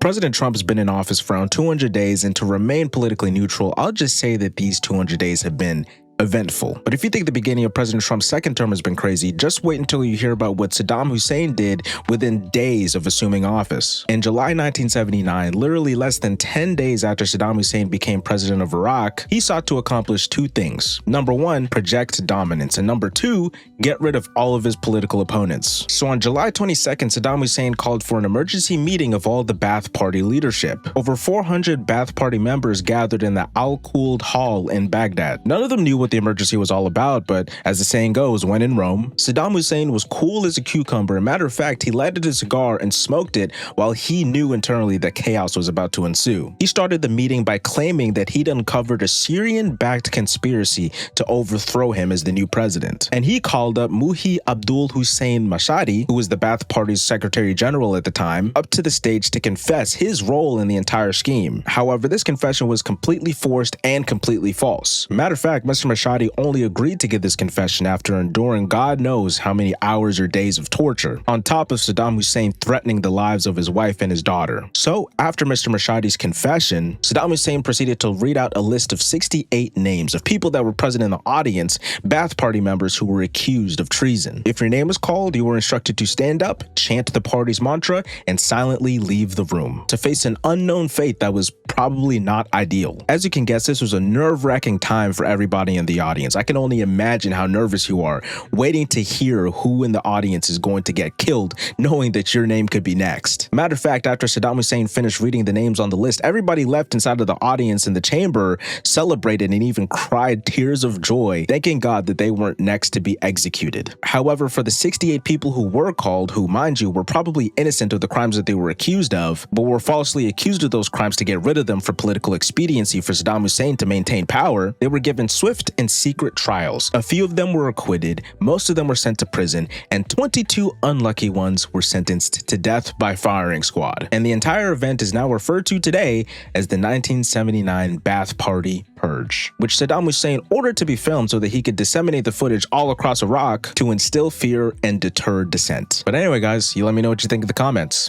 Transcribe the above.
President Trump has been in office for around 200 days, and to remain politically neutral, I'll just say that these 200 days have been eventful. But if you think the beginning of President Trump's second term has been crazy, just wait until you hear about what Saddam Hussein did within days of assuming office. In July 1979, literally less than 10 days after Saddam Hussein became president of Iraq, he sought to accomplish two things. Number one, project dominance, and number two, get rid of all of his political opponents. So on July 22nd, Saddam Hussein called for an emergency meeting of all the Ba'ath Party leadership. Over 400 Ba'ath Party members gathered in the Al-Quld Hall in Baghdad. None of them knew what the emergency was all about, but as the saying goes, when in Rome, Saddam Hussein was cool as a cucumber. As a matter of fact, he lighted a cigar and smoked it while he knew internally that chaos was about to ensue. He started the meeting by claiming that he'd uncovered a Syrian-backed conspiracy to overthrow him as the new president. And he called up Muhi Abdul Hussein Mashadi, who was the Ba'ath Party's Secretary General at the time, up to the stage to confess his role in the entire scheme. However, this confession was completely forced and completely false. Matter of fact, Mr. Mashadi only agreed to give this confession after enduring God knows how many hours or days of torture, on top of Saddam Hussein threatening the lives of his wife and his daughter. So, after Mr. Mashadi's confession, Saddam Hussein proceeded to read out a list of 68 names of people that were present in the audience, Ba'ath Party members who were accused of treason. If your name was called, you were instructed to stand up, chant the party's mantra, and silently leave the room to face an unknown fate that was probably not ideal. As you can guess, this was a nerve-wracking time for everybody in the audience. I can only imagine how nervous you are, waiting to hear who in the audience is going to get killed, knowing that your name could be next. Matter of fact, after Saddam Hussein finished reading the names on the list, everybody left inside of the audience in the chamber, celebrated, and even cried tears of joy, thanking God that they weren't next to be executed. However, for the 68 people who were called, who, mind you, were probably innocent of the crimes that they were accused of, but were falsely accused of those crimes to get rid of them for political expediency for Saddam Hussein to maintain power, they were given swift and secret trials. A few of them were acquitted, most of them were sent to prison, and 22 unlucky ones were sentenced to death by firing squad. And the entire event is now referred to today as the 1979 Ba'ath Party Purge, which Saddam Hussein ordered to be filmed so that he could disseminate the footage all across Iraq to instill fear and deter dissent. But anyway, guys, you let me know what you think in the comments.